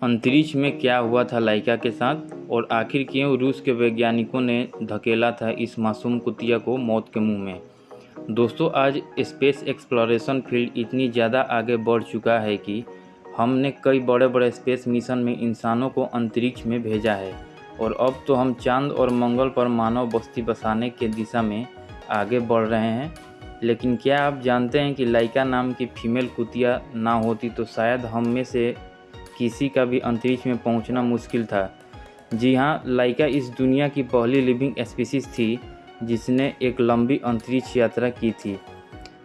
अंतरिक्ष में क्या हुआ था लाइका के साथ और आखिर क्यों रूस के वैज्ञानिकों ने धकेला था इस मासूम कुतिया को मौत के मुंह में। दोस्तों, आज स्पेस एक्सप्लोरेशन फील्ड इतनी ज़्यादा आगे बढ़ चुका है कि हमने कई बड़े बड़े स्पेस मिशन में इंसानों को अंतरिक्ष में भेजा है और अब तो हम चांद और मंगल पर मानव बस्ती बसाने के दिशा में आगे बढ़ रहे हैं। लेकिन क्या आप जानते हैं कि लाइका नाम की फीमेल कुतिया ना होती तो शायद हम में से किसी का भी अंतरिक्ष में पहुंचना मुश्किल था। जी हाँ, लाइका इस दुनिया की पहली लिविंग स्पीशीज थी जिसने एक लंबी अंतरिक्ष यात्रा की थी।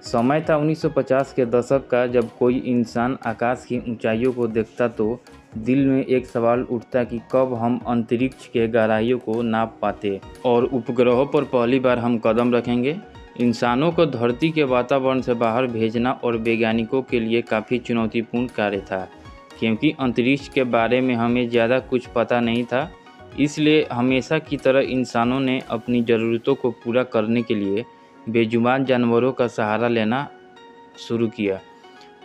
समय था 1950 के दशक का, जब कोई इंसान आकाश की ऊंचाइयों को देखता तो दिल में एक सवाल उठता कि कब हम अंतरिक्ष के गहराइयों को नाप पाते और उपग्रहों पर पहली बार हम कदम रखेंगे। इंसानों को धरती के वातावरण से बाहर भेजना और वैज्ञानिकों के लिए काफ़ी चुनौतीपूर्ण कार्य था, क्योंकि अंतरिक्ष के बारे में हमें ज़्यादा कुछ पता नहीं था। इसलिए हमेशा की तरह इंसानों ने अपनी ज़रूरतों को पूरा करने के लिए बेजुबान जानवरों का सहारा लेना शुरू किया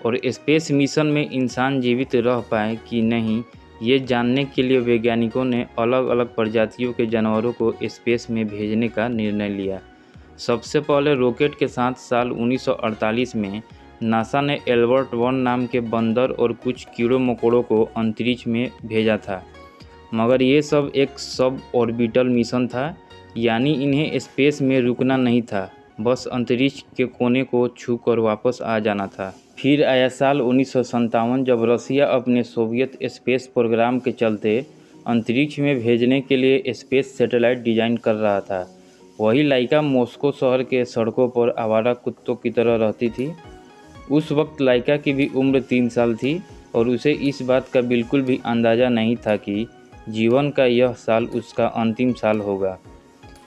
और स्पेस मिशन में इंसान जीवित रह पाए कि नहीं, ये जानने के लिए वैज्ञानिकों ने अलग अलग प्रजातियों के जानवरों को स्पेस में भेजने का निर्णय लिया। सबसे पहले रॉकेट के साथ साल 1948 में नासा ने एल्बर्ट वन नाम के बंदर और कुछ कीड़ों मकोड़ों को अंतरिक्ष में भेजा था, मगर ये सब एक सब ऑर्बिटल मिशन था, यानी इन्हें स्पेस में रुकना नहीं था, बस अंतरिक्ष के कोने को छू कर वापस आ जाना था। फिर आया साल 1957, जब रसिया अपने सोवियत स्पेस प्रोग्राम के चलते अंतरिक्ष में भेजने के लिए स्पेस सैटेलाइट डिजाइन कर रहा था। वही लाइका मॉस्को शहर के सड़कों पर आवारा कुत्तों की तरह रहती थी। उस वक्त लाइका की भी उम्र 3 साल थी और उसे इस बात का बिल्कुल भी अंदाज़ा नहीं था कि जीवन का यह साल उसका अंतिम साल होगा।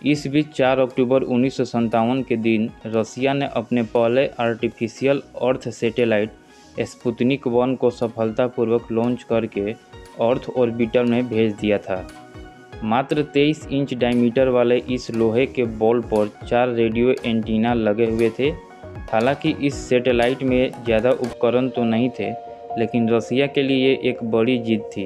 इस बीच 4 अक्टूबर 1957 के दिन रसिया ने अपने पहले आर्टिफिशियल अर्थ सैटेलाइट स्पुतनिक 1 को सफलतापूर्वक लॉन्च करके अर्थ ऑर्बिटर में भेज दिया था। मात्र 23 इंच डायमीटर वाले इस लोहे के बॉल पर 4 रेडियो एंटीना लगे हुए थे। हालांकि इस सैटेलाइट में ज़्यादा उपकरण तो नहीं थे, लेकिन रसिया के लिए एक बड़ी जीत थी,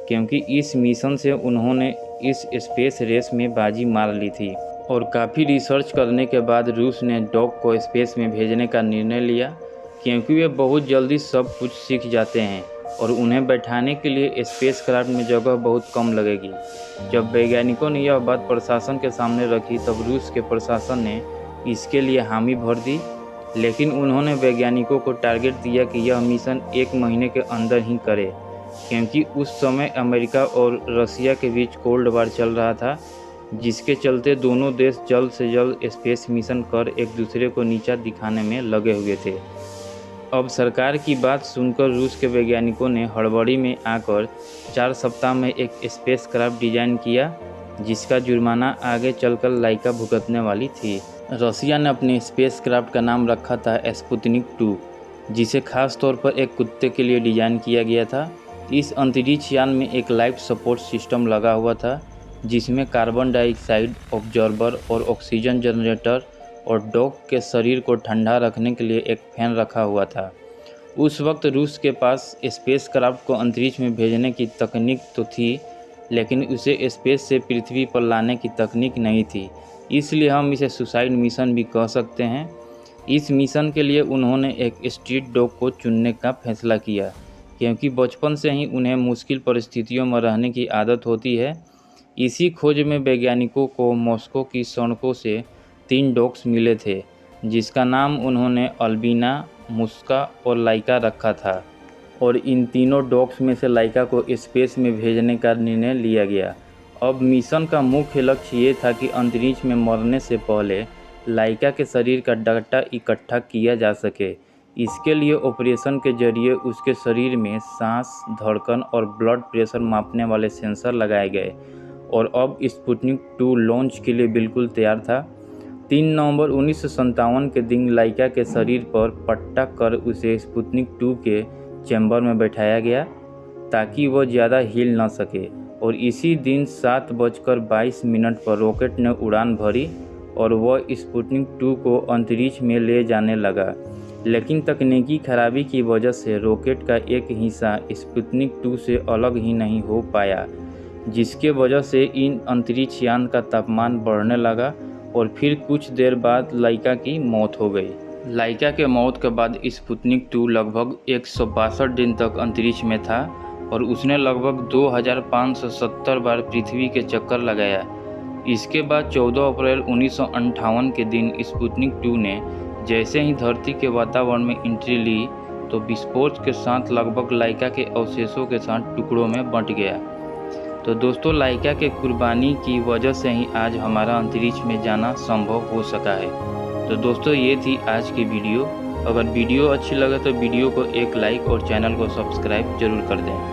क्योंकि इस मिशन से उन्होंने इस स्पेस रेस में बाजी मार ली थी। और काफ़ी रिसर्च करने के बाद रूस ने डॉग को स्पेस में भेजने का निर्णय लिया, क्योंकि वे बहुत जल्दी सब कुछ सीख जाते हैं और उन्हें बैठाने के लिए स्पेस क्राफ्ट में जगह बहुत कम लगेगी। जब वैज्ञानिकों ने यह बात प्रशासन के सामने रखी, तब रूस के प्रशासन ने इसके लिए हामी भर दी, लेकिन उन्होंने वैज्ञानिकों को टारगेट दिया कि यह मिशन 1 महीने के अंदर ही करे, क्योंकि उस समय अमेरिका और रसिया के बीच कोल्ड वार चल रहा था, जिसके चलते दोनों देश जल्द से जल्द स्पेस मिशन कर एक दूसरे को नीचा दिखाने में लगे हुए थे। अब सरकार की बात सुनकर रूस के वैज्ञानिकों ने हड़बड़ी में आकर 4 सप्ताह में एक स्पेस क्राफ्ट डिजाइन किया, जिसका जुर्माना आगे चलकर लाइका भुगतने वाली थी। रसिया ने अपने स्पेस क्राफ्ट का नाम रखा था स्पुतनिक 2, जिसे खास तौर पर एक कुत्ते के लिए डिज़ाइन किया गया था। इस अंतरिक्ष यान में एक लाइफ सपोर्ट सिस्टम लगा हुआ था, जिसमें कार्बन डाइऑक्साइड ऑब्जॉर्बर और ऑक्सीजन जनरेटर और डॉग के शरीर को ठंडा रखने के लिए एक फैन रखा हुआ था। उस वक्त रूस के पास स्पेस क्राफ्ट को अंतरिक्ष में भेजने की तकनीक तो थी, लेकिन उसे स्पेस से पृथ्वी पर लाने की तकनीक नहीं थी, इसलिए हम इसे सुसाइड मिशन भी कह सकते हैं। इस मिशन के लिए उन्होंने एक स्ट्रीट डॉग को चुनने का फैसला किया, क्योंकि बचपन से ही उन्हें मुश्किल परिस्थितियों में रहने की आदत होती है। इसी खोज में वैज्ञानिकों को मॉस्को की सड़कों से 3 डॉग्स मिले थे, जिसका नाम उन्होंने अल्बिना, मुस्का और लाइका रखा था, और इन तीनों डॉग्स में से लाइका को स्पेस में भेजने का निर्णय लिया गया। अब मिशन का मुख्य लक्ष्य ये था कि अंतरिक्ष में मरने से पहले लाइका के शरीर का डाटा इकट्ठा किया जा सके। इसके लिए ऑपरेशन के जरिए उसके शरीर में सांस, धड़कन और ब्लड प्रेशर मापने वाले सेंसर लगाए गए और अब स्पुतनिक 2 लॉन्च के लिए बिल्कुल तैयार था। 3 नवंबर 1957 के दिन लाइका के शरीर पर पट्टा कर उसे स्पुतनिक 2 के चैम्बर में बैठाया गया, ताकि वह ज़्यादा हिल न सके, और इसी दिन 7:22 पर रॉकेट ने उड़ान भरी और वह स्पुतनिक 2 को अंतरिक्ष में ले जाने लगा। लेकिन तकनीकी खराबी की वजह से रॉकेट का एक हिस्सा स्पुतनिक 2 से अलग ही नहीं हो पाया, जिसके वजह से इन अंतरिक्ष यान का तापमान बढ़ने लगा और फिर कुछ देर बाद लाइका की मौत हो गई। लाइका के मौत के बाद स्पुतनिक 2 लगभग 162 दिन तक अंतरिक्ष में था और उसने लगभग 2570 बार पृथ्वी के चक्कर लगाया। इसके बाद 14 अप्रैल 1958 के दिन स्पुतनिक 2 ने जैसे ही धरती के वातावरण में एंट्री ली तो विस्फोट के साथ लगभग लाइका के अवशेषों के साथ टुकड़ों में बंट गया। तो दोस्तों, लाइका के कुर्बानी की वजह से ही आज हमारा अंतरिक्ष में जाना संभव हो सका है। तो दोस्तों, ये थी आज की वीडियो। अगर वीडियो अच्छी लगे तो वीडियो को एक लाइक और चैनल को सब्सक्राइब जरूर कर दें।